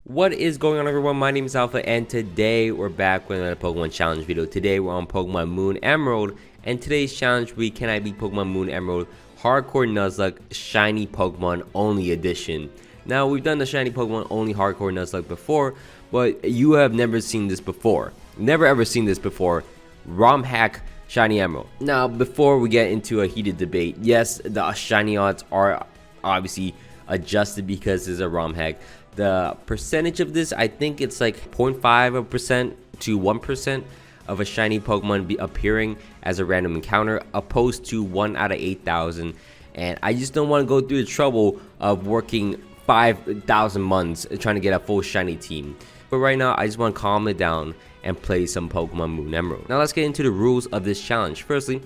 What is going on, everyone? My name is Alpha, and today we're back with another Pokemon challenge video. Today we're on Pokemon Moon Emerald, and today's challenge we Can I Beat Pokemon Moon Emerald Hardcore Nuzlocke Shiny Pokemon Only Edition. Now, we've done the Shiny Pokemon Only Hardcore Nuzlocke before, but you have never seen this before. Never ever seen this before. ROM hack Shiny Emerald. Now, before we get into a heated debate, yes, the shiny odds are obviously adjusted because it's a ROM hack. The percentage of this, I think it's like 0.5% to 1% of a shiny Pokemon appearing as a random encounter, opposed to 1 out of 8,000. And I just don't want to go through the trouble of working 5,000 months trying to get a full shiny team. But right now, I just want to calm it down and play some Pokemon Moon Emerald. Now let's get into the rules of this challenge. Firstly,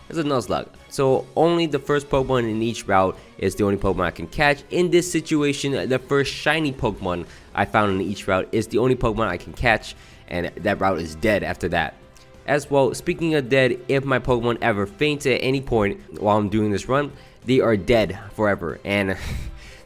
it's a Nuzlocke, so only the first Pokemon in each route is the only Pokemon I can catch. In this situation, the first shiny Pokemon I found in each route is the only Pokemon I can catch, and that route is dead after that. As well, speaking of dead, if my Pokemon ever faints at any point while I'm doing this run, they are dead forever, and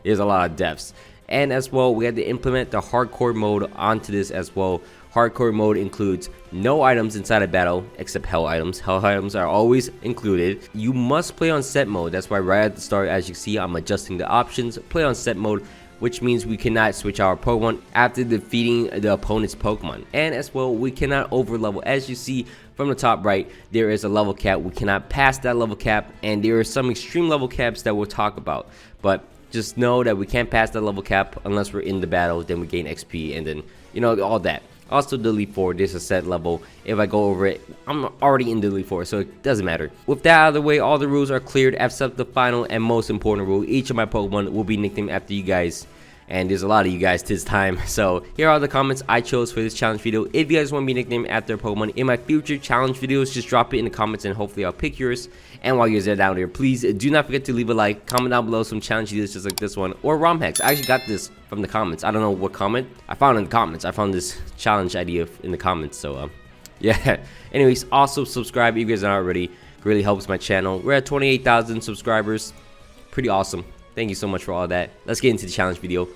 there's a lot of deaths. And as well, we had to implement the hardcore mode onto this as well. Hardcore mode includes no items inside a battle except hell items. Hell items are always included. You must play on set mode. That's why right at the start, as you see, I'm adjusting the options. Play on set mode, which means we cannot switch our Pokemon after defeating the opponent's Pokemon. And as well, we cannot overlevel. As you see from the top right, there is a level cap. We cannot pass that level cap, and there are some extreme level caps that we'll talk about. But just know that we can't pass that level cap unless we're in the battle. Then we gain XP, and then, you know, all that. Also, the Elite Four, there's a set level. If I go over it, I'm already in the Elite Four, so it doesn't matter. With that out of the way, all the rules are cleared except the final and most important rule. Each of my Pokemon will be nicknamed after you guys, and there's a lot of you guys this time. So here are the comments I chose for this challenge video. If you guys want to be nicknamed after a Pokemon in my future challenge videos, just drop it in the comments and hopefully I'll pick yours. And while you guys are down there, please do not forget to leave a like, comment down below some challenge videos just like this one, or ROM hacks. I actually got this from the comments. I don't know what comment I found in the comments. I found this challenge idea in the comments, so yeah. Anyways, also subscribe if you guys aren't already. It really helps my channel. We're at 28,000 subscribers. Pretty awesome. Thank you so much for all that. Let's get into the challenge video.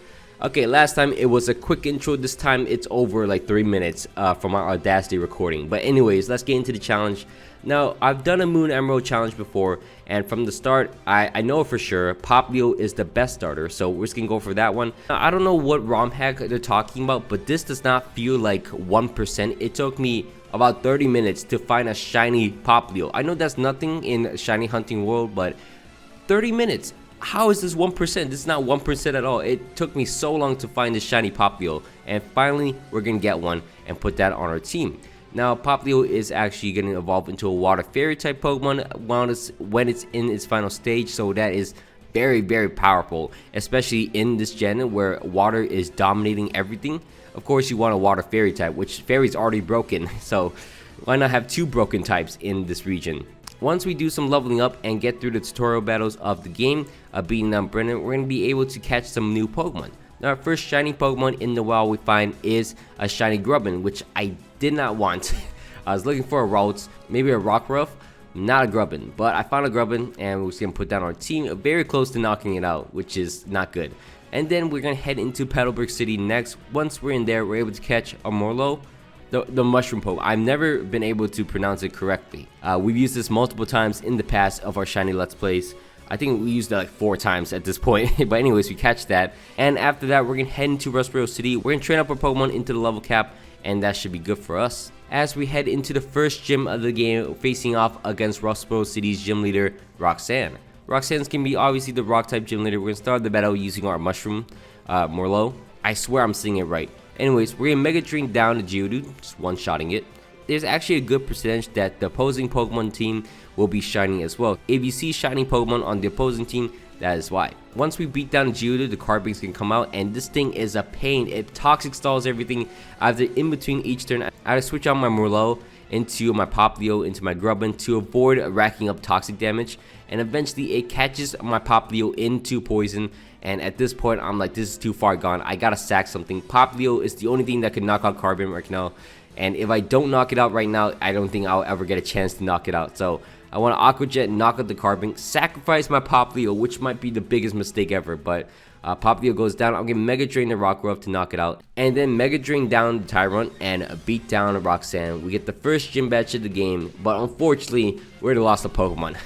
Okay, last time it was a quick intro. This time it's over like 3 minutes from our Audacity recording. But anyways, let's get into the challenge. Now, I've done a Moon Emerald challenge before, and from the start, I know for sure Poplio is the best starter, so we're just gonna go for that one. Now, I don't know what ROM hack they're talking about, but this does not feel like 1%. It took me about 30 minutes to find a shiny Poplio. I know that's nothing in shiny hunting world, but 30 minutes. How is this 1%? This is not 1% at all. It took me so long to find this shiny Poplio, and finally we're gonna get one and put that on our team. Now, Poplio is actually going to evolve into a water fairy type Pokemon when it's in its final stage, so that is very, very powerful, especially in this gen where water is dominating everything. Of course, you want a water fairy type, which fairy's already broken, so why not have two broken types in this region? Once we do some leveling up and get through the tutorial battles of the game, beating down Brennan, we're going to be able to catch some new Pokemon. Now, our first shiny Pokemon in the wild we find is a shiny Grubbin, which I did not want. I was looking for a Ralts, maybe a Rockruff, not a Grubbin, but I found a Grubbin, and we're just going to put down our team, very close to knocking it out, which is not good. And then we're going to head into Petalburg City next. Once we're in there, we're able to catch a Morlo, the mushroom Pokemon. I've never been able to pronounce it correctly. We've used this multiple times in the past of our shiny Let's Plays. I think we used it like 4 times at this point, but anyways, we catch that. And after that, we're going to head into Rustboro City. We're going to train up our Pokemon into the level cap, and that should be good for us. As we head into the first gym of the game, facing off against Rustboro City's gym leader, Roxanne. Roxanne's going to be obviously the rock type gym leader. We're going to start the battle using our mushroom, Morlo. I swear I'm saying it right. Anyways, we're going to Mega Drain down the Geodude, just one-shotting it. There's actually a good percentage that the opposing Pokemon team will be shining as well. If you see shiny Pokemon on the opposing team, that is why. Once we beat down Geodude, the Carbinks can come out, and this thing is a pain. It toxic stalls everything. Either in between each turn, I switch out my Morlo into my Poplio, into my Grubbin to avoid racking up toxic damage, and eventually it catches my Poplio into poison. And at this point, I'm like, this is too far gone. I gotta sack something. Poplio is the only thing that can knock out Carbon right now. And if I don't knock it out right now, I don't think I'll ever get a chance to knock it out. So I want to Aqua Jet, knock out the Carbon, sacrifice my Poplio, which might be the biggest mistake ever. But Popplio goes down. I'll get Mega Drain the Rock Ruff to knock it out. And then Mega Drain down the Tyrant and beat down Roxanne. We get the first gym badge of the game, but unfortunately, we already lost a Pokemon.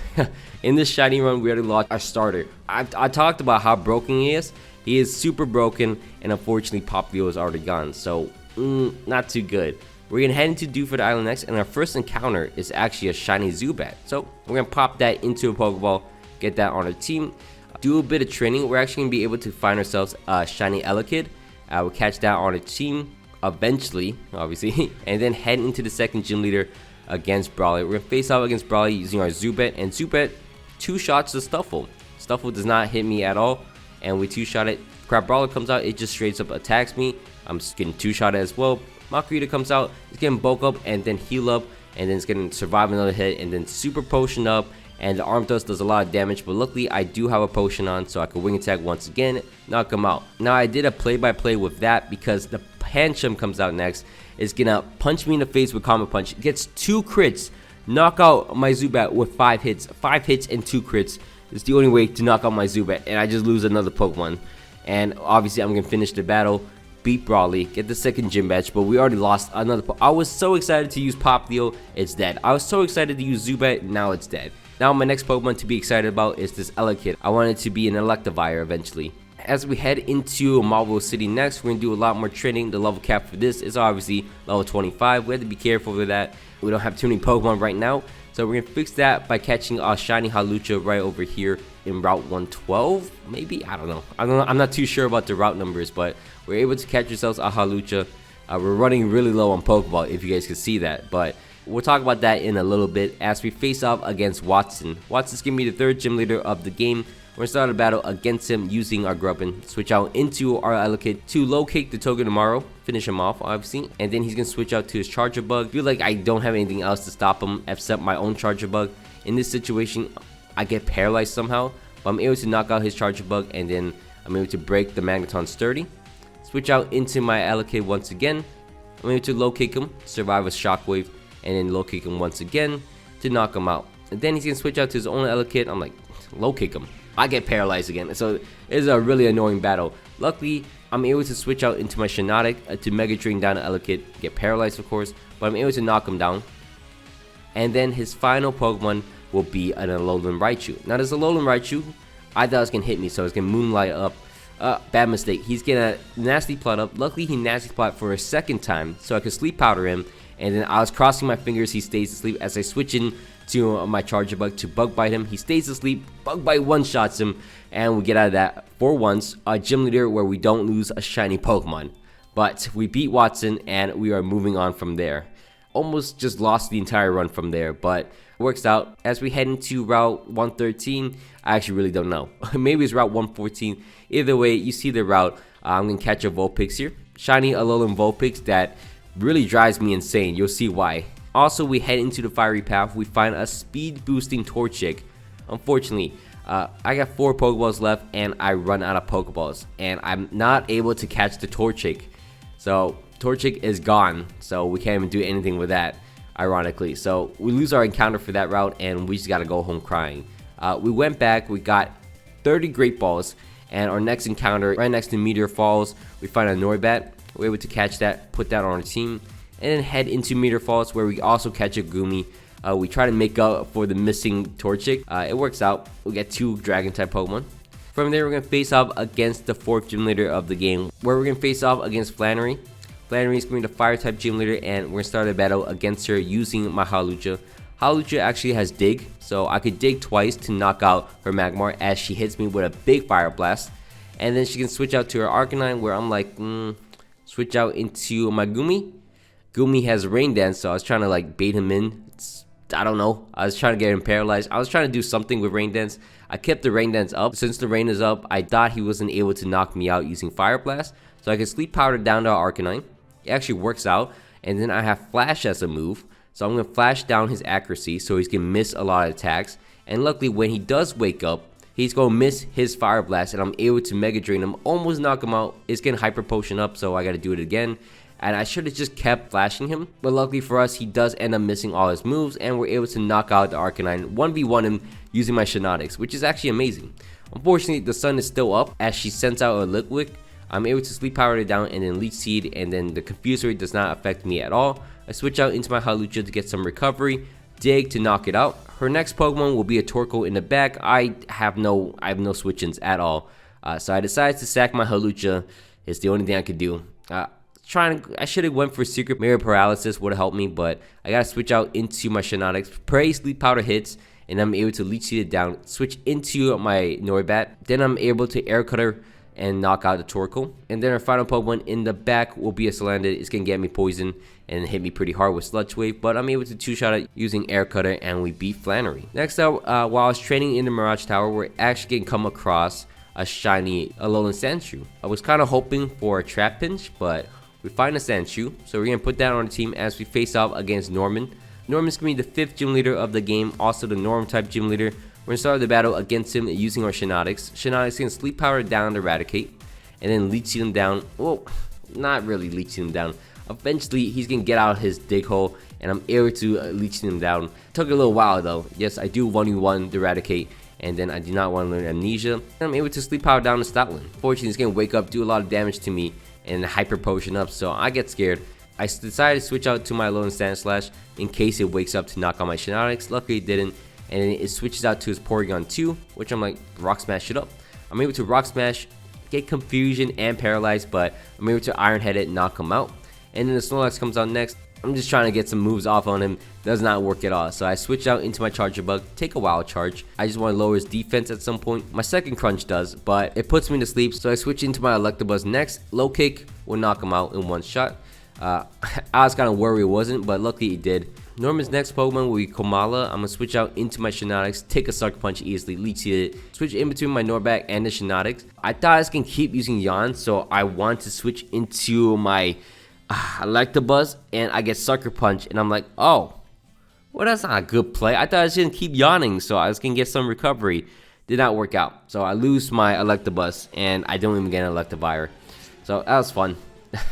In this shiny run, we already lost our starter. I talked about how broken he is. He is super broken, and unfortunately, Popplio is already gone. So, not too good. We're going to head into Dewford Island next, and our first encounter is actually a shiny Zubat. So, we're going to pop that into a Pokeball, get that on our team, do a bit of training. We're actually going to be able to find ourselves a shiny Elekid. We'll catch that on our team eventually, obviously, and then head into the second gym leader against Brawley. We're going to face off against Brawley using our Zubat, and Zubat 2-shots to Stuffle. Stuffle does not hit me at all, and we 2-shot it. Crap Brawler comes out, it just straight up attacks me. I'm just getting 2-shot as well. Makuhita comes out, it's getting bulk up and then heal up, and then it's gonna survive another hit, and then super potion up, and the arm thrust does a lot of damage, but luckily I do have a potion on, so I can wing attack once again, knock him out. Now I did a play-by-play with that because the Pancham comes out next. It's gonna punch me in the face with Comet Punch, gets 2 crits, knock out my Zubat with 5 hits. 5 hits and 2 crits is the only way to knock out my Zubat, and I just lose another Pokemon. And obviously I'm gonna finish the battle, beat Brawley, get the second gym badge, but we already lost another. I was so excited to use Popplio, it's dead. I was so excited to use Zubat, now it's dead. Now my next Pokemon to be excited about is this Elekid. I want it to be an Electivire eventually. As we head into Marble City next, we're going to do a lot more training. The level cap for this is obviously level 25. We have to be careful with that. We don't have too many Pokemon right now, so we're going to fix that by catching a shiny Hawlucha right over here in Route 112, maybe? I don't know. I'm not too sure about the route numbers, but we're able to catch ourselves a Hawlucha. We're running really low on Pokeball, if you guys can see that, but we'll talk about that in a little bit as we face off against Watson. Watson's going to be the third gym leader of the game. We're going to start a battle against him using our Grubbin, switch out into our Elekid to locate the Togedemaru, finish him off obviously, and then he's going to switch out to his Charger Bug. I feel like I don't have anything else to stop him except my own Charger Bug. In this situation, I get paralyzed somehow, but I'm able to knock out his Charger Bug, and then I'm able to break the Magneton Sturdy. Switch out into my Elekid once again. I'm able to low kick him, survive a Shockwave, and then low kick him once again to knock him out. And then he's going to switch out to his own Elekid. I'm like, low kick him. I get paralyzed again, so it's a really annoying battle. Luckily, I'm able to switch out into my Shiinotic to Mega Drain down to Elekid, get paralyzed of course, but I'm able to knock him down. And then his final Pokemon will be an Alolan Raichu. Now this Alolan Raichu, I thought it was going to hit me, so it's going to Moonlight up. Bad mistake. He's going to Nasty Plot up. Luckily, he Nasty Plot for a second time, so I could Sleep Powder him. And then I was crossing my fingers, he stays asleep as I switch in to my Charger Bug to Bug Bite him. He stays asleep, Bug Bite one-shots him, and we get out of that for once. A gym leader where we don't lose a shiny Pokemon. But we beat Watson, and we are moving on from there. Almost just lost the entire run from there, but it works out. As we head into Route 113, I actually really don't know. Maybe it's Route 114. Either way, you see the route. I'm going to catch a Vulpix here. Shiny Alolan Vulpix that really drives me insane. You'll see why. Also, we head into the Fiery Path. We find a speed boosting Torchic. Unfortunately, I got 4 Pokeballs left and I run out of Pokeballs, and I'm not able to catch the Torchic. So Torchic is gone, so we can't even do anything with that, ironically. So we lose our encounter for that route, and we just gotta go home crying. We went back, we got 30 Great Balls, and our next encounter right next to Meteor Falls, we find a Noibat. We're able to catch that, put that on our team, and then head into Meteor Falls where we also catch a Goomy. We try to make up for the missing Torchic. It works out. We get 2 Dragon type Pokemon. From there, we're going to face off against the 4th gym leader of the game, where we're going to face off against Flannery. Flannery is going to be the Fire type gym leader, and we're going to start a battle against her using my Hawlucha. Hawlucha actually has Dig, so I could Dig twice to knock out her Magmar as she hits me with a big Fire Blast. And then she can switch out to her Arcanine, where I'm like, switch out into my Goomy. Goomy has Rain Dance, so I was trying to like bait him in. I don't know. I was trying to get him paralyzed. I was trying to do something with Rain Dance. I kept the Rain Dance up. Since the rain is up, I thought he wasn't able to knock me out using Fire Blast. So I could Sleep Powder down to Arcanine. It actually works out. And then I have Flash as a move. So I'm going to Flash down his accuracy so he's going to miss a lot of attacks. And luckily, when he does wake up, he's going to miss his Fire Blast. And I'm able to Mega Drain him, almost knock him out. It's getting Hyper Potion up, so I got to do it again. And I should have just kept flashing him, but luckily for us, he does end up missing all his moves, and we're able to knock out the Arcanine 1v1 him using my Shiinotics, which is actually amazing. Unfortunately, the sun is still up as she sends out a liquid. I'm able to sleep power it down and then leech seed, and then the confuse rate does not affect me at all. I switch out into my Hawlucha to get some recovery, dig to knock it out. Her next Pokemon will be a Torkoal in the back. I have no switch-ins at all. So I decided to sack my Hawlucha. It's the only thing I could do. I should have went for Secret Mirror Paralysis, would have helped me, but I gotta switch out into my Shenanigans. Pray Sleep Powder hits, and I'm able to leech seed it down. Switch into my Noibat. Then I'm able to Air Cutter and knock out the Torkoal. And then our final Pokemon in the back will be a Salandit. It's gonna get me poison and hit me pretty hard with Sludge Wave, but I'm able to two-shot it using Air Cutter, and we beat Flannery. Next up, while I was training in the Mirage Tower, we're actually gonna come across a shiny Alolan Sandshrew. I was kind of hoping for a Trap Pinch, but we find a Sandshrew, so we're gonna put that on the team as we face off against Norman. Norman's gonna be the 5th gym leader of the game, also the Norm type gym leader. We're gonna start the battle against him using our Shenanigans. Shenanigans can sleep power down to Eradicate, and then leech seed him down. Well, not really leech seed him down. Eventually, he's gonna get out his dig hole, and I'm able to leech seed him down. Took a little while though. Yes, I do 1v1 the Eradicate, and then I do not want to learn Amnesia. And I'm able to sleep power down to Stoutland. Fortunately, he's gonna wake up, do a lot of damage to me, and Hyper Potion up, so I get scared. I decided to switch out to my Alolan Sandslash in case it wakes up to knock out my Shenanigans. Luckily it didn't, and then it switches out to his Porygon 2, which I'm like, Rock Smash it up. I'm able to Rock Smash, get Confusion and Paralyzed, but I'm able to Iron Head it and knock him out. And then the Snorlax comes out next. I'm just trying to get some moves off on him. Does not work at all. So I switch out into my Charger Bug, take a Wild Charge. I just want to lower his defense at some point. My second Crunch does, but it puts me to sleep. So I switch into my Electabuzz next. Low Kick will knock him out in one shot. I was kind of worried it wasn't, but luckily it did. Norman's next Pokemon will be Komala. I'm going to switch out into my Shenanigans, take a Sucker Punch easily, leech seed it, switch in between my Norback and the Shenanigans. I thought I was going to keep using Yawn, so I want to switch into my Electabuzz, and I get Sucker Punch, and I'm like, oh, well, that's not a good play. I thought I was going to keep yawning, so I was going to get some recovery. Did not work out. So I lose my Electabuzz, and I don't even get an Electivire. So that was fun.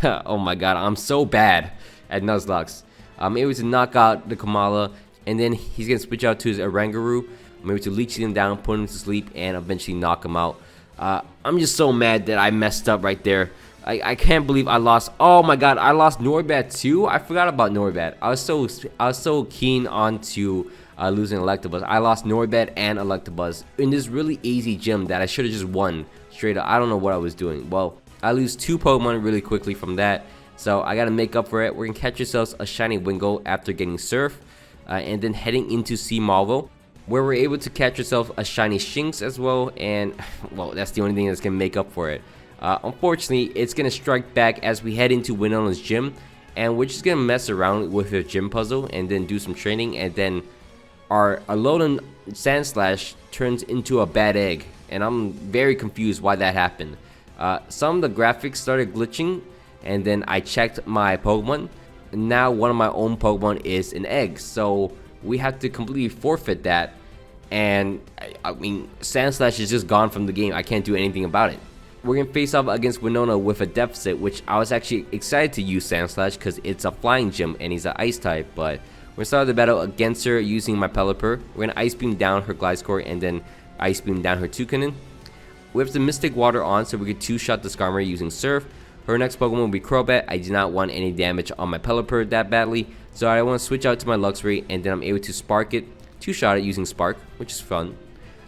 Oh my god, I'm so bad at Nuzlocke. I'm able to knock out the Komala, and then he's going to switch out to his Oranguru. I'm able to leech him down, put him to sleep, and eventually knock him out. I'm just so mad that I messed up right there. I can't believe I lost. Oh my god, I lost Norbat too. I forgot about Norbat. I was so keen on to losing Electabuzz. I lost Norbat and Electabuzz in this really easy gym that I should have just won straight up. I don't know what I was doing. Well, I lose 2 Pokemon really quickly from that, so I gotta make up for it. We're gonna catch ourselves a shiny Wingull after getting Surf, and then heading into Sea Marvel, where we're able to catch ourselves a shiny Shinx as well, and well, that's the only thing that's gonna make up for it. Unfortunately, it's going to strike back as we head into Winonas Gym, and we're just going to mess around with a gym puzzle and then do some training, and then our Alolan Sandslash turns into a bad egg, and I'm very confused why that happened. Some of the graphics started glitching, and then I checked my Pokemon, and now one of my own Pokemon is an egg, so we have to completely forfeit that, and I mean, Sandslash is just gone from the game. I can't do anything about it. We're going to face off against Winona with a deficit, which I was actually excited to use Sandslash because it's a flying gym and he's an ice type, but we're going to start the battle against her using my Pelipper. We're going to Ice Beam down her Gliscor and then Ice Beam down her Toucanon. We have the Mystic Water on, so we can two-shot the Skarmory using Surf. Her next Pokemon will be Crobat. I do not want any damage on my Pelipper that badly, so I want to switch out to my Luxray, and then I'm able to Spark it, two-shot it using Spark, which is fun.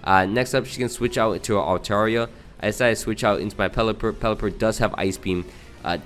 Next up, she can switch out to her Altaria. I decided to switch out into my Pelipper. Pelipper does have Ice Beam.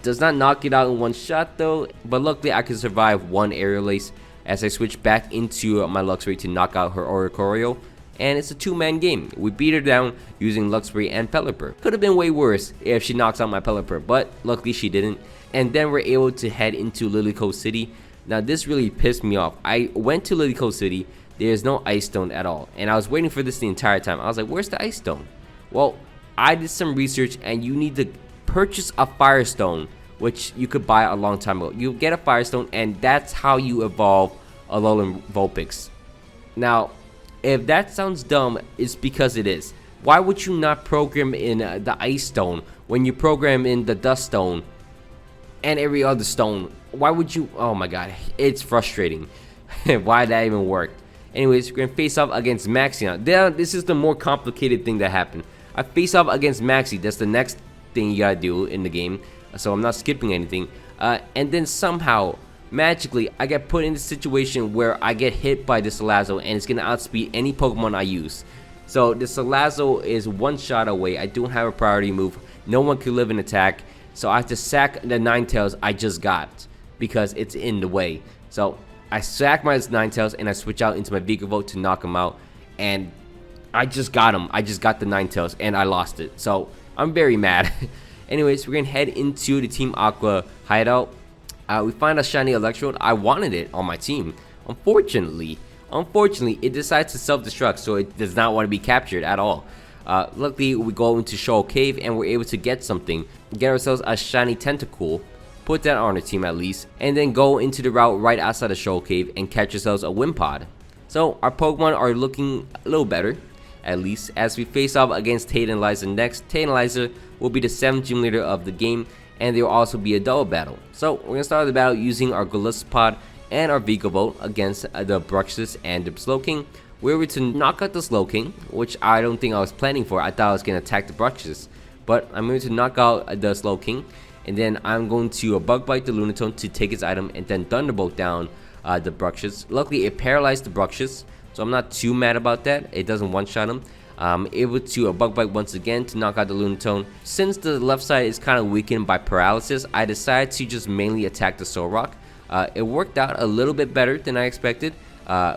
Does not knock it out in one shot though, but luckily I can survive one Aerial Ace as I switch back into my Luxray to knock out her Oricorio. And it's a 2-man game. We beat her down using Luxray and Pelipper. Could have been way worse if she knocks out my Pelipper, but luckily she didn't. And then we're able to head into Lilyco City. Now this really pissed me off. I went to Lilyco City. There's no Ice Stone at all, and I was waiting for this the entire time. I was like, where's the Ice Stone? Well, I did some research, and you need to purchase a Firestone, which you could buy a long time ago. You get a Firestone, and that's how you evolve Alolan Vulpix. Now, if that sounds dumb, it's because it is. Why would you not program in the Ice Stone when you program in the Dust Stone and every other stone? Why would you? Oh my god, it's frustrating. Why that even worked? Anyways, we're gonna face off against Maxi now. This is the more complicated thing that happened. I face off against Maxi. That's the next thing you gotta do in the game. So I'm not skipping anything. And then somehow, magically, I get put in the situation where I get hit by this Salazzle, and it's gonna outspeed any Pokemon I use. So the Salazzle is one shot away. I don't have a priority move. No one can live an attack. So I have to sack the Ninetales I just got because it's in the way. So I sack my Ninetales and I switch out into my Vikavolt to knock him out. And I just got him. I just got the Ninetales and I lost it. So I'm very mad. Anyways, we're going to head into the Team Aqua hideout. We find a shiny Electrode. I wanted it on my team. Unfortunately, it decides to self-destruct, so it does not want to be captured at all. Luckily, we go into Shoal Cave and we're able to get something. Get ourselves a shiny Tentacool, put that on our team at least, and then go into the route right outside the Shoal Cave and catch ourselves a Wimpod. So our Pokemon are looking a little better, at least, as we face off against Tate and Liza next. Tate and Liza will be the 7th gym leader of the game, and there will also be a double battle. So we're going to start the battle using our Golisopod and our Vikavolt against the Bruxish and the Slowking. We were to knock out the Slowking, which I don't think I was planning for. I thought I was going to attack the Bruxish, but I'm going to knock out the Slowking, and then I'm going to Bug Bite the Lunatone to take its item, and then Thunderbolt down the Bruxish. Luckily, it paralyzed the Bruxish, so I'm not too mad about that. It doesn't one-shot him. Able to Bug Bite once again to knock out the Lunatone. Since the left side is kind of weakened by paralysis, I decided to just mainly attack the Solrock. It worked out a little bit better than I expected.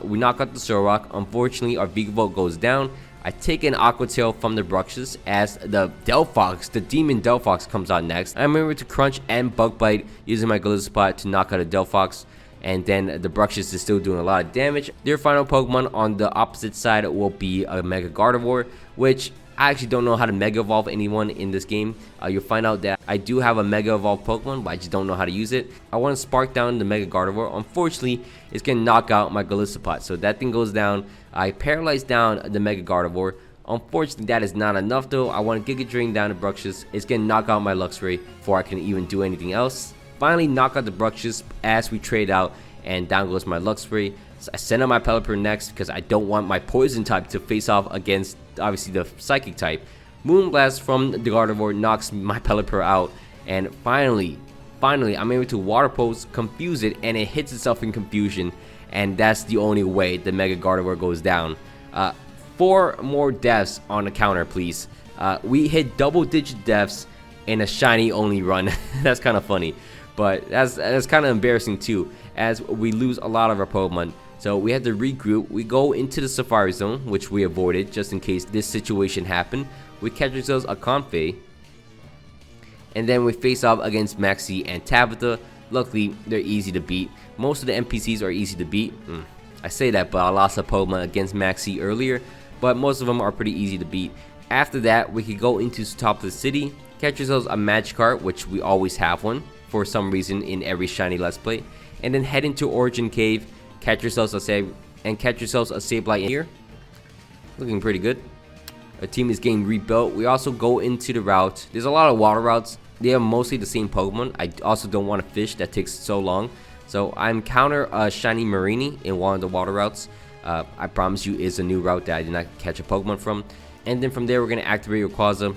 We knock out the Solrock. Unfortunately, our Vikavolt goes down. I take an Aqua Tail from the Bruxish as the Delphox, the Demon Delphox, comes out next. I'm able to Crunch and Bug Bite using my Golisopod to knock out a Delphox. And then the Bruxish is still doing a lot of damage. Their final Pokemon on the opposite side will be a Mega Gardevoir, which I actually don't know how to Mega Evolve anyone in this game. You'll find out that I do have a Mega Evolve Pokemon, but I just don't know how to use it. I want to Spark down the Mega Gardevoir. Unfortunately, it's going to knock out my Golisopod. So that thing goes down. I paralyze down the Mega Gardevoir. Unfortunately, that is not enough though. I want to Giga Drain down the Bruxish. It's going to knock out my Luxray before I can even do anything else. Finally knock out the Bruxish as we trade out, and down goes my Luxray. So I send out my Pelipper next because I don't want my Poison type to face off against obviously the Psychic type. Moonblast from the Gardevoir knocks my Pelipper out, and finally I'm able to Water Pulse, confuse it, and it hits itself in confusion, and that's the only way the Mega Gardevoir goes down. 4 more deaths on the counter, please. We hit double-digit deaths in a shiny only run. That's kind of funny. But that's kind of embarrassing too, as we lose a lot of our Pokemon. So we have to regroup. We go into the Safari Zone, which we avoided just in case this situation happened. We catch ourselves a Comfey, and then we face off against Maxi and Tabitha. Luckily, they're easy to beat. Most of the NPCs are easy to beat. I say that, but I lost a Pokemon against Maxi earlier, but most of them are pretty easy to beat. After that, we could go into the top of the city, catch ourselves a Magikarp, which we always have one for some reason in every shiny Let's Play, and then head into Origin Cave, catch yourselves a Sableye in here. Looking pretty good. Our team is getting rebuilt. We also go into the route. There's a lot of water routes. They are mostly the same Pokemon. I also don't want to fish. That takes so long. So I encounter a shiny Marini in one of the water routes. I promise you is a new route that I did not catch a Pokemon from. And then from there we're going to activate Rayquaza,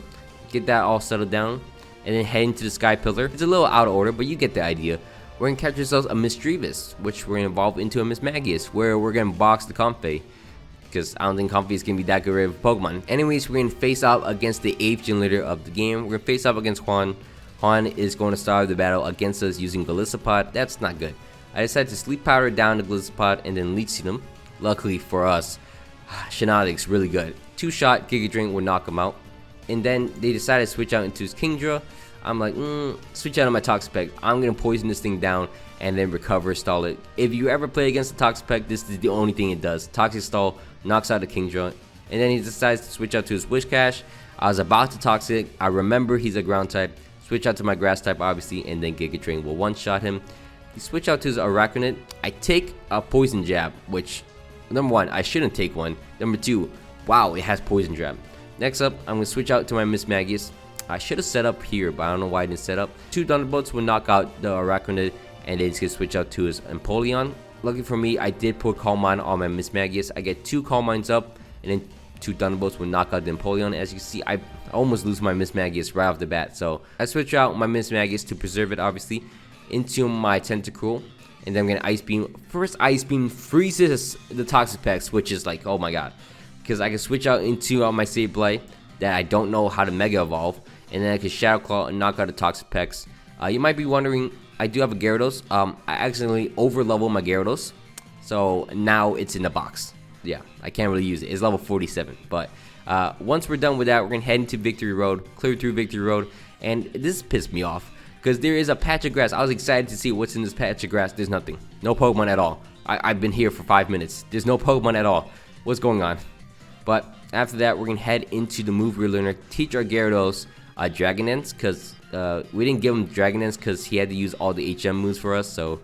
get that all settled down, and then head into the Sky Pillar. It's a little out of order, but you get the idea. We're going to catch ourselves a Misdreavus, which we're going to evolve into a Mismagius, where we're going to box the Comfey, because I don't think Comfey is going to be that good of a Pokemon. Anyways, we're going to face off against the 8th gym leader of the game. We're going to face off against Juan. Juan is going to start the battle against us using Golisopod. That's not good. I decided to Sleep Powder down the Golisopod and then Leech Seed him. Luckily for us, Shenanigans really good. 2-shot Giga Drain will knock him out. And then they decided to switch out into his Kingdra. I'm like, switch out on my Toxapex. I'm going to poison this thing down and then recover, stall it. If you ever play against the Toxapex, this is the only thing it does. Toxic Stall knocks out the Kingdra. And then he decides to switch out to his Whiscash. I was about to Toxic. I remember he's a ground type. Switch out to my Grass type, obviously, and then Giga Drain will one-shot him. He switch out to his Araquanid. I take a Poison Jab, which, number 1, I shouldn't take one. Number 2, wow, it has Poison Jab. Next up, I'm going to switch out to my Mismagius. I should have set up here, but I don't know why I didn't set up. 2 Thunderbolts will knock out the Araquanid, and then he's going to switch out to his Empoleon. lucky for me, I did put Calm Mind on my Miss Magius. I get 2 Calm Minds up, and then 2 Thunderbolts will knock out the Empoleon. As you can see, I almost lose my Miss Magius right off the bat. So I switch out my Miss Magius to preserve it, obviously, into my Tentacruel. And then I'm going to Ice Beam. First Ice Beam freezes the Toxapex, which is like, oh my god. Because I can switch out into my Sableye that I don't know how to Mega Evolve. And then I can Shadow Claw and knock out a Toxapex. You might be wondering, I do have a Gyarados. I accidentally overleveled my Gyarados. So now it's in the box. Yeah, I can't really use it. It's level 47. But once we're done with that, we're going to head into Victory Road. Clear through Victory Road. And this pissed me off. Because there is a patch of grass. I was excited to see what's in this patch of grass. There's nothing. No Pokemon at all. I've been here for 5 minutes. There's no Pokemon at all. What's going on? But after that, we're going to head into the Move Relearner. Teach our Gyarados Dragon Dance. Because we didn't give him Dragon Dance because he had to use all the HM moves for us. So,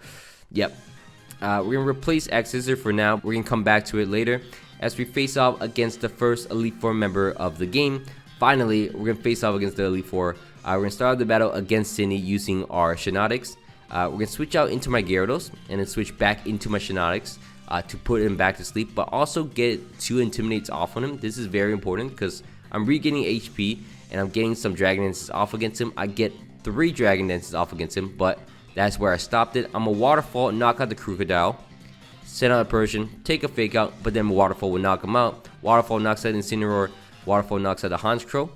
yep. We're going to replace X-Scissor for now. We're going to come back to it later. As we face off against the first Elite Four member of the game. Finally, we're going to face off against the Elite Four. We're going to start the battle against Cindy using our Shenanigans. We're going to switch out into my Gyarados and then switch back into my Shenanigans to put him back to sleep, but also get 2 Intimidates off on him. This is very important because I'm regaining HP and I'm getting some Dragon Dances off against him. I get 3 Dragon Dances off against him, but that's where I stopped it. I'm a Waterfall, knock out the Crocodile, send out a Persian, take a Fake Out, but then Waterfall will knock him out. Waterfall knocks out Incineroar, Waterfall knocks out the Honchkrow.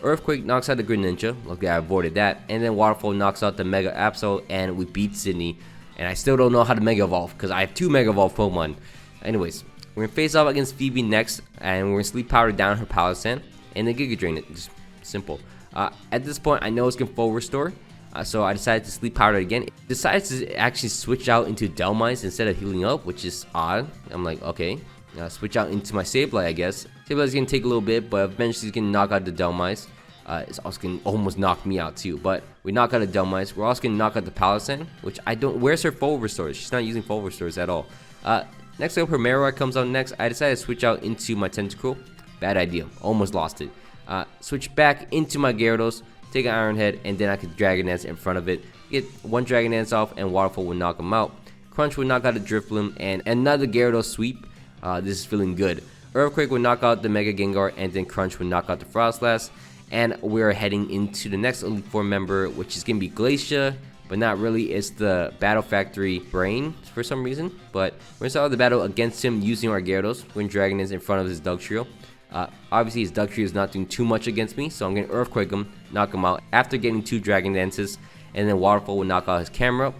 Earthquake knocks out the Greninja. Luckily I avoided that. And then Waterfall knocks out the Mega Absol, and we beat Sydney. And I still don't know how to Mega Evolve because I have 2 Mega Evolve Pokemon. Anyways, we're going to face off against Phoebe next, and we're going to Sleep Powder down her Palossand and then Giga Drain it. Just simple. At this point, I know it's going to full restore, so I decided to Sleep Powder again. It decided to actually switch out into Delmise instead of healing up, which is odd. I'm like, okay. Switch out into my Sableye, I guess. Sableye's going to take a little bit, but eventually he's going to knock out the Delmise. It's also going to almost knock me out too, but we knock out a Delmise. We're also going to knock out the Palossand, which I don't... Where's her full restores? She's not using full restores at all. Next up, her Marowak comes out next. I decided to switch out into my Tentacruel. Bad idea. Almost lost it. Switch back into my Gyarados, take an Iron Head, and then I could Dragon Dance in front of it. Get 1 Dragon Dance off, and Waterfall will knock him out. Crunch will knock out a Drifloon, and another Gyarados sweep. This is feeling good. Earthquake will knock out the Mega Gengar, and then Crunch will knock out the Frostlass. And we're heading into the next Elite Four member, which is going to be Glacia, but not really. It's the Battle Factory Brain for some reason. But we're going to start the battle against him using our Gyarados when Dragon is in front of his Dugtrio. Obviously, his Dugtrio is not doing too much against me, so I'm going to Earthquake him, knock him out after getting 2 Dragon Dances. And then Waterfall will knock out his camera.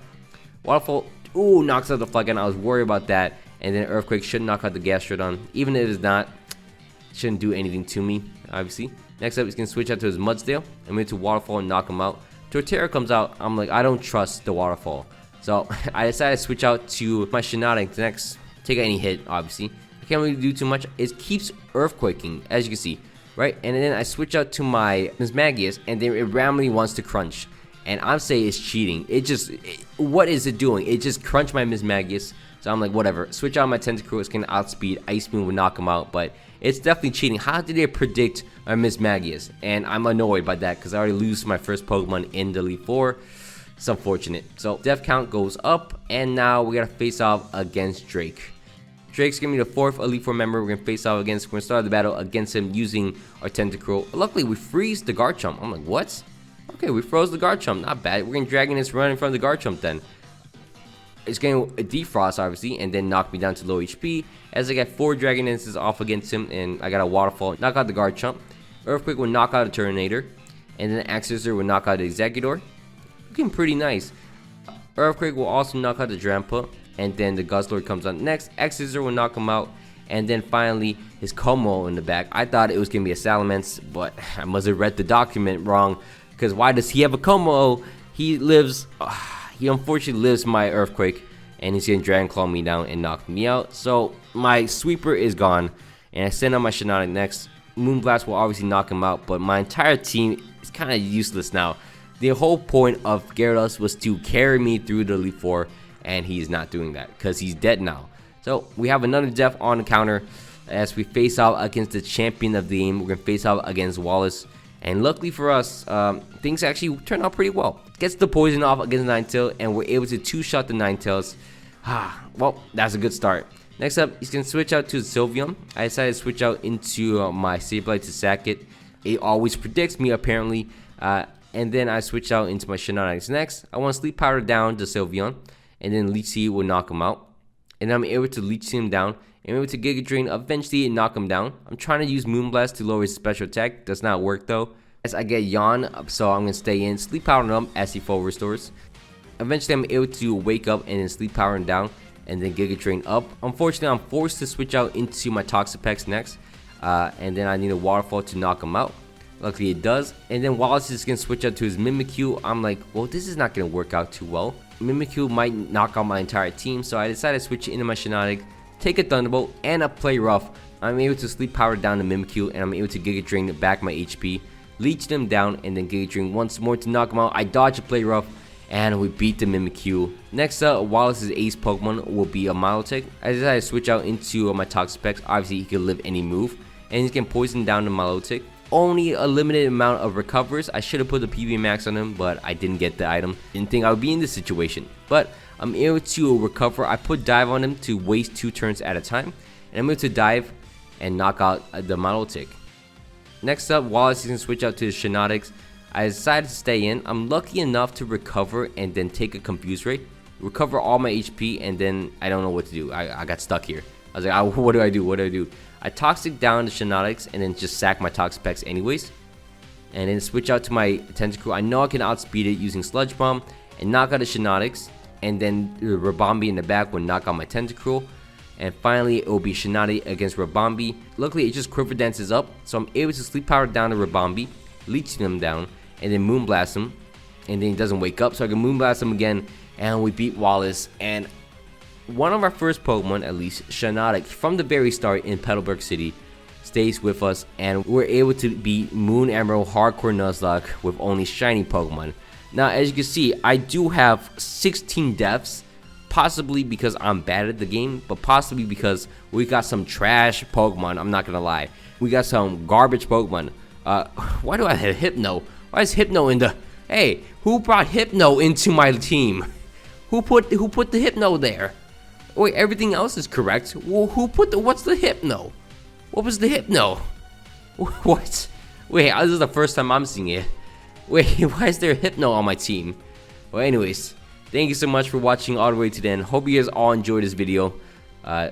Waterfall, ooh, knocks out the Flygon. I was worried about that. And then Earthquake should knock out the Gastrodon. Even if it's not, shouldn't do anything to me, obviously. Next up, he's going to switch out to his Mudsdale. I'm going to Waterfall and knock him out. Torterra comes out. I'm like, I don't trust the Waterfall. So I decided to switch out to my Shenanigans next. Take any hit, obviously. I can't really do too much. It keeps Earthquaking, as you can see, right? And then I switch out to my Miss Magius, and then it randomly wants to Crunch. And I'm saying it's cheating. What is it doing? It just crunched my Miss Magius. So I'm like, whatever. Switch out my Tentacruel. It's going to outspeed. Ice Beam will knock him out. But it's definitely cheating. How did they predict my Miss Magius? And I'm annoyed by that because I already lose my first Pokemon in the Elite Four. It's unfortunate. So death count goes up. And now we got to face off against Drake. Drake's going to be the 4th Elite Four member we're going to face off against. We're going to start the battle against him using our Tentacruel. Luckily, we freeze the Garchomp. I'm like, what? Okay, we froze the Garchomp. Not bad. We're going to Dragon Dance run in front of the Garchomp then. It's going to defrost, obviously, and then knock me down to low HP. As I get 4 Dragon Dances off against him, and I got a Waterfall, knock out the Garchomp. Earthquake will knock out a Turtonator, and then Axerzor will knock out the Exeggutor. Looking pretty nice. Earthquake will also knock out the Drampa, and then the Guzzlord comes on next. Axerzor will knock him out, and then finally his Como in the back. I thought it was going to be a Salamence, but I must have read the document wrong, because why does he have a Como? He lives... He unfortunately lives my Earthquake, and he's going to Dragon Claw me down and knock me out. So my Sweeper is gone, and I send out my Shenanigans next. Moonblast will obviously knock him out, but my entire team is kind of useless now. The whole point of Gyarados was to carry me through the Elite Four, and he's not doing that because he's dead now. So we have another death on the counter as we face off against the champion of the game. We're going to face off against Wallace. And luckily for us, things actually turned out pretty well. Gets the poison off against Ninetales, and we're able to 2-shot the Ninetales. Well, that's a good start. Next up, he's gonna switch out to Sylveon. I decided to switch out into my Sableye to sack it. It always predicts me apparently. And then I switch out into my Shenanigans. Next, I want to Sleep Powder down to Sylveon, and then Leech Seed will knock him out. And I'm able to Leech Seed him down, and I'm able to Giga Drain eventually and knock him down. I'm trying to use Moonblast to lower his special attack. Does not work though. As I get Yawn, so I'm gonna stay in, Sleep Powder him as he full restores. Eventually, I'm able to wake up and then Sleep Power him down, and then Giga Drain up. Unfortunately, I'm forced to switch out into my Toxapex next, and then I need a Waterfall to knock him out. Luckily it does, and then Wallace is going to switch out to his Mimikyu. I'm like, well, this is not going to work out too well. Mimikyu might knock out my entire team, so I decided to switch into my Shenanigans, take a Thunderbolt, and a Play Rough. I'm able to Sleep Power down to Mimikyu, and I'm able to Giga Drain back my HP, Leech them down, and then Giga Drain once more to knock him out. I dodge a Play Rough, and we beat the Mimikyu. Next up, Wallace's ace Pokemon will be a Milotic. I decided to switch out into my Toxapex. Obviously, he can live any move, and he's going to poison down the Milotic. Only a limited amount of recovers. I should have put the PV max on him, but I didn't get the item. Didn't think I would be in this situation, but I'm able to recover. I put dive on him to waste 2 turns at a time, and I'm able to dive and knock out the Milotic. Next up, Wallace is going to switch out to his Shenanigans. I decided to stay in. I'm lucky enough to recover and then take a Confuse Ray, recover all my HP, and then I don't know what to do. I got stuck here. I was like, what do I do? What do I do? I Toxic down the Shenanigans and then just sack my Toxapex anyways. And then switch out to my Tentacruel. I know I can outspeed it using Sludge Bomb and knock out the Shenanigans. And then the Rabombi in the back will knock out my Tentacruel. And finally, it will be Shenanigans against Rabombi. Luckily, it just Quiver Dances up, so I'm able to Sleep Power down to Rabombi, Leech him down, and then Moonblast him. And then he doesn't wake up, so I can Moonblast him again. And we beat Wallace. And one of our first Pokemon, at least, Shenanigans, from the very start in Petalburg City, stays with us, and we're able to beat Moon Emerald Hardcore Nuzlocke with only shiny Pokemon. Now, as you can see, I do have 16 deaths, possibly because I'm bad at the game, but possibly because we got some trash Pokemon. I'm not gonna lie, we got some garbage Pokemon. Why do I have Hypno? Why is Hypno in the... Hey, who brought Hypno into my team? Who put the Hypno there? Wait, everything else is correct. Well, what's the Hypno? What was the Hypno? What? Wait, this is the first time I'm seeing it. Wait, why is there a Hypno on my team? Well, anyways, thank you so much for watching all the way to the end. Hope you guys all enjoyed this video.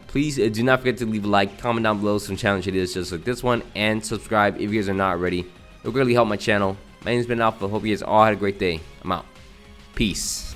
Please do not forget to leave a like, comment down below some challenge ideas just like this one, and subscribe if you guys are not already. It will really help my channel. My name's been Alpha. Hope you guys all had a great day. I'm out. Peace.